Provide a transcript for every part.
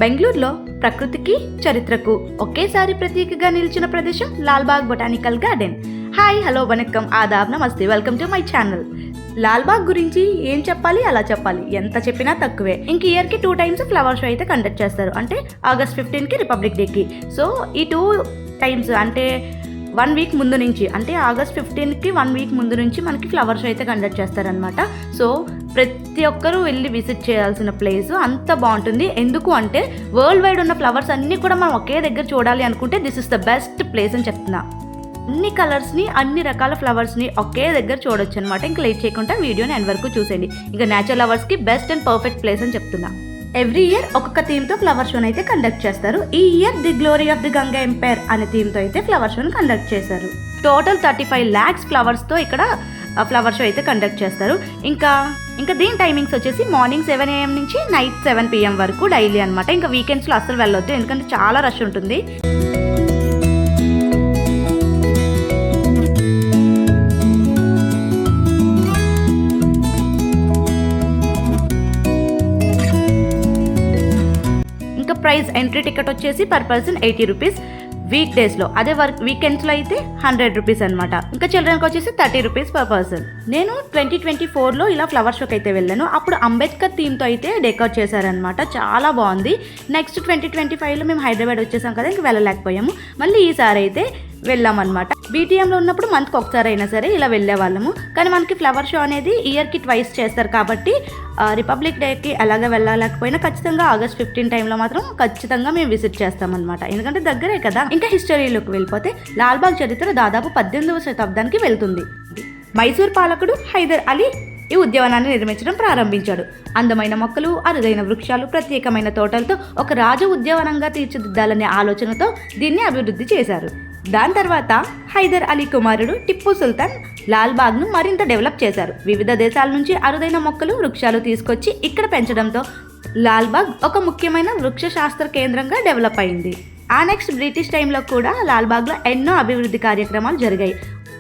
బెంగళూరులో ప్రకృతికి చరిత్రకు ఒకేసారి ప్రతీకగా నిలిచిన ప్రదేశం Lalbagh botanical garden. Hi, hello, వనక్కం, ఆదాబ్, నమస్తే, welcome to my channel. Lalbagh గురించి ఏం చెప్పాలి, అలా చెప్పాలి, ఎంత చెప్పినా తక్కువే. ఇంక ఇయర్కి 2 times ఫ్లవర్ షో అయితే కండక్ట్ చేస్తారు. అంటే ఆగస్ట్ 15కి, రిపబ్లిక్ డేకి. సో ఈ 2 times అంటే 1 week ముందు నుంచి, అంటే ఆగస్ట్ 15కి 1 week ముందు నుంచి మనకి ఫ్లవర్ షో అయితే కండక్ట్ చేస్తారనమాట. సో ప్రతి ఒక్కరూ వెళ్ళి విజిట్ చేయాల్సిన ప్లేస్, అంత బాగుంటుంది. ఎందుకు అంటే వరల్డ్ వైడ్ ఉన్న ఫ్లవర్స్ అన్నీ కూడా మనం ఒకే దగ్గర చూడాలి అనుకుంటే this is the best place అని చెప్తున్నా. అన్ని కలర్స్ని, అన్ని రకాల ఫ్లవర్స్ని ఒకే దగ్గర చూడొచ్చు అనమాట. ఇంకా లేట్ చేయకుండా వీడియోని ఎండ్ వరకు చూసేయండి. ఇంకా నేచర్ లవర్స్కి బెస్ట్ అండ్ పర్ఫెక్ట్ ప్లేస్ అని చెప్తున్నా. ఎవ్రీ ఇయర్ ఒక్కొక్క థీమ్తో ఫ్లవర్ షోని అయితే కండక్ట్ చేస్తారు. ఈ year the glory of the Ganga empire అనే థీమ్తో అయితే ఫ్లవర్ షోని కండక్ట్ చేశారు. టోటల్ 35 lakhs ఫ్లవర్స్తో ఇక్కడ ఫ్లవర్ షో అయితే కండక్ట్ చేస్తారు. ఇంకా దీని టైమింగ్స్ వచ్చేసి మార్నింగ్ 7 AM నుంచి నైట్ 7 PM వరకు డైలీ అనమాట. ఇంకా వీకెండ్స్లో అస్సలు వెళ్ళొద్దు, ఎందుకంటే చాలా రష్ ఉంటుంది. ప్రైస్ ఎంట్రీ టికెట్ వచ్చేసి పర్ పర్సన్ 80 rupees వీక్ డేస్లో. అదే వీకెండ్స్లో అయితే 100 rupees అనమాట. ఇంకా చిల్డ్రన్కి వచ్చేసి 30 rupees పర్ పర్సన్. నేను 2024లో ఇలా ఫ్లవర్ షోకి అయితే వెళ్ళాను. అప్పుడు అంబేద్కర్ థీమ్తో అయితే డెకరేట్ చేశారనమాట. చాలా బాగుంది. నెక్స్ట్ 2025లో మేము హైదరాబాద్ వచ్చేసాం కదా, ఇంక వెళ్ళలేకపోయాము. మళ్ళీ ఈసారి అయితే వెళ్ళామన్నమాట. బీటీఎంలో ఉన్నప్పుడు మంత్కి ఒకసారి అయినా సరే ఇలా వెళ్ళే వాళ్ళము. కానీ మనకి ఫ్లవర్ షో అనేది ఇయర్కి 2 చేస్తారు కాబట్టి రిపబ్లిక్ డేకి అలాగే వెళ్ళలేకపోయినా ఖచ్చితంగా ఆగస్ట్ 15 టైంలో మాత్రం ఖచ్చితంగా మేము విజిట్ చేస్తామన్నమాట. ఎందుకంటే దగ్గరే కదా. ఇంకా హిస్టరీలోకి వెళ్ళిపోతే లాల్బాగ్ చరిత్ర దాదాపు 18వ శతాబ్దానికి వెళ్తుంది. మైసూర్ పాలకుడు హైదర్ అలీ ఈ ఉద్యానవనాన్ని నిర్మించడం ప్రారంభించాడు. అందమైన మొక్కలు, అరుదైన వృక్షాలు, ప్రత్యేకమైన తోటలతో ఒక రాజ ఉద్యానవనంగా తీర్చిదిద్దాలనే ఆలోచనతో దీన్ని అభివృద్ధి చేశారు. దాని తర్వాత హైదర్ అలీ కుమారుడు టిప్పు సుల్తాన్ లాల్బాగ్ను మరింత డెవలప్ చేశారు. వివిధ దేశాల నుంచి అరుదైన మొక్కలు, వృక్షాలు తీసుకొచ్చి ఇక్కడ పెంచడంతో లాల్బాగ్ ఒక ముఖ్యమైన వృక్ష శాస్త్ర కేంద్రంగా డెవలప్ అయింది. ఆ నెక్స్ట్ బ్రిటిష్ టైంలో కూడా లాల్బాగ్లో ఎన్నో అభివృద్ధి కార్యక్రమాలు జరిగాయి.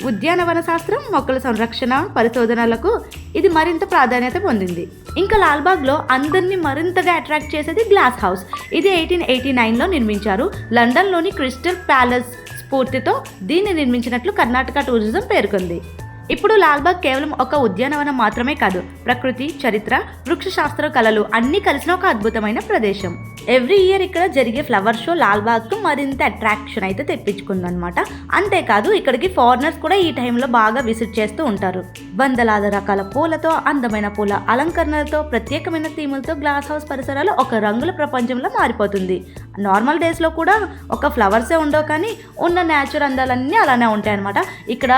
ఉద్యానవన శాస్త్రం, మొక్కల సంరక్షణ పరిశోధనలకు ఇది మరింత ప్రాధాన్యత పొందింది. ఇంకా లాల్బాగ్లో అందరినీ మరింతగా అట్రాక్ట్ చేసేది గ్లాస్ హౌస్. ఇది 1889లో నిర్మించారు. లండన్లోని క్రిస్టల్ ప్యాలెస్ స్ఫూర్తితో దీన్ని నిర్మించినట్లు కర్ణాటక టూరిజం పేర్కొంది. ఇప్పుడు లాల్బాగ్ కేవలం ఒక ఉద్యానవనం మాత్రమే కాదు, ప్రకృతి, చరిత్ర, వృక్ష శాస్త్ర, కళలు అన్నీ కలిసిన ఒక అద్భుతమైన ప్రదేశం. ఎవ్రీ ఇయర్ ఇక్కడ జరిగే ఫ్లవర్ షో లాల్బాగ్కు మరింత అట్రాక్షన్ అయితే తెప్పించుకుందనమాట. అంతేకాదు ఇక్కడికి ఫారినర్స్ కూడా ఈ టైంలో బాగా విజిట్ చేస్తూ ఉంటారు. వందలాది రకాల పూలతో, అందమైన పూల అలంకరణలతో, ప్రత్యేకమైన థీములతో గ్లాస్ హౌస్ పరిసరాలు ఒక రంగుల ప్రపంచంలో మారిపోతుంది. నార్మల్ డేస్లో కూడా ఒక ఫ్లవర్సే ఉండవు, కానీ ఉన్న నేచర్ అందాలన్నీ అలానే ఉంటాయి అనమాట. ఇక్కడ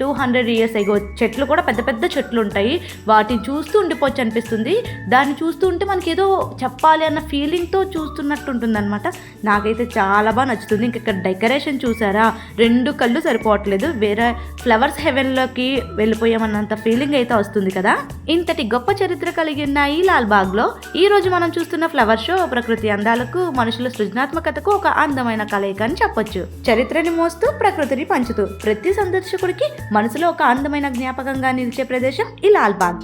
200 years ago చెట్లు కూడా పెద్ద పెద్ద చెట్లు ఉంటాయి. వాటిని చూస్తూ ఉండిపోవచ్చు అనిపిస్తుంది. దాన్ని చూస్తూ ఉంటే మనకి ఏదో చెప్పాలి అన్న ఫీలింగ్తో చూస్తున్నట్టు ఉంటుంది అనమాట. నాకైతే చాలా బాగా నచ్చుతుంది. ఇంక ఇక్కడ డెకరేషన్ చూసారా, 2 కళ్ళు సరిపోవట్లేదు. వేరే ఫ్లవర్స్ హెవెన్లోకి వెళ్ళిపోయామన్నంత ఫీలింగ్ అయితే వస్తుంది కదా. ఇంతటి గొప్ప చరిత్ర కలిగి ఉన్న ఈ లాల్బాగ్లో ఈ రోజు మనం చూస్తున్న ఫ్లవర్ షో ప్రకృతి అందాలకు, మనుషుల సృజనాత్మకతకు ఒక అందమైన కలయిక అని చెప్పొచ్చు. చరిత్రని మోస్తూ, ప్రకృతిని పంచుతూ ప్రతి సందర్శకుడికి మనసులో ఒక అందమైన జ్ఞాపకంగా నిలిచే ప్రదేశం ఈ లాల్బాగ్.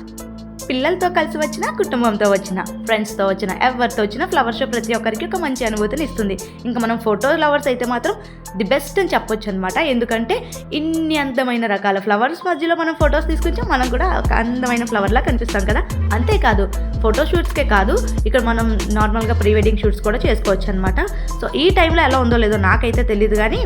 పిల్లలతో కలిసి వచ్చిన, కుటుంబంతో వచ్చిన, ఫ్రెండ్స్తో వచ్చిన, ఎవరితో వచ్చిన ఫ్లవర్ షో ప్రతి ఒక్కరికి ఒక మంచి అనుభూతిని ఇస్తుంది. ఇంకా మనం ఫోటో లవర్స్ అయితే మాత్రం ది బెస్ట్ అని చెప్పొచ్చు అనమాట. ఎందుకంటే ఇన్ని అందమైన రకాల ఫ్లవర్స్ మధ్యలో మనం ఫొటోస్ తీసుకొచ్చి మనం కూడా ఒక అందమైన ఫ్లవర్లా కనిపిస్తాం కదా. అంతేకాదు ఫోటో షూట్స్కే కాదు, ఇక్కడ మనం నార్మల్గా ప్రీ వెడ్డింగ్ షూట్స్ కూడా చేసుకోవచ్చు అనమాట. సో ఈ టైంలో ఎలా ఉందో లేదో నాకైతే తెలియదు, కానీ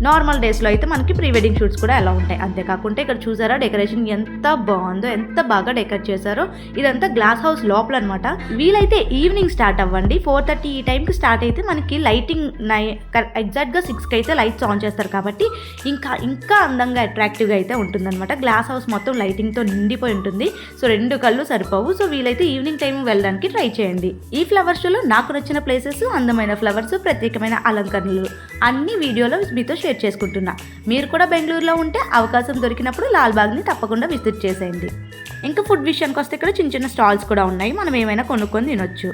నార్మల్ డేస్లో అయితే మనకి ప్రీ వెడ్డింగ్ షూట్స్ కూడా ఎలా ఉంటాయి. అంతేకాకుండా ఇక్కడ చూసారా డెకరేషన్ ఎంత బాగుందో, ఎంత బాగా డెకరేట్ చేశారో. ఇదంతా గ్లాస్ హౌస్ లోపల అనమాట. వీలైతే ఈవినింగ్ స్టార్ట్ అవ్వండి. 4:30 ఈ టైంకి స్టార్ట్ అయితే మనకి లైటింగ్ ఎగ్జాక్ట్గా 6కి అయితే లైట్స్ ఆన్ చేస్తారు కాబట్టి ఇంకా అందంగా అట్రాక్టివ్గా అయితే ఉంటుందన్నమాట. గ్లాస్ హౌస్ మొత్తం లైటింగ్తో నిండిపోయి ఉంటుంది. సో 2 కళ్ళు సరిపోవు. సో వీలైతే ఈవినింగ్ టైం వెళ్ళడానికి ట్రై చేయండి. ఈ ఫ్లవర్ షోలో నాకు నచ్చిన ప్లేసెస్, అందమైన ఫ్లవర్స్, ప్రత్యేకమైన అలంకరణలు అన్ని వీడియోలో మీతో షేర్ చేసుకుంటున్నా. మీరు కూడా బెంగళూరులో ఉంటే అవకాశం దొరికినప్పుడు లాల్బాగ్ని తప్పకుండా విజిట్ చేసేయండి. ఇంకా ఫుడ్ విషయానికి వస్తే ఇక్కడ చిన్న చిన్న స్టాల్స్ కూడా ఉన్నాయి. మనం ఏమైనా కొనుక్కొని తినొచ్చు.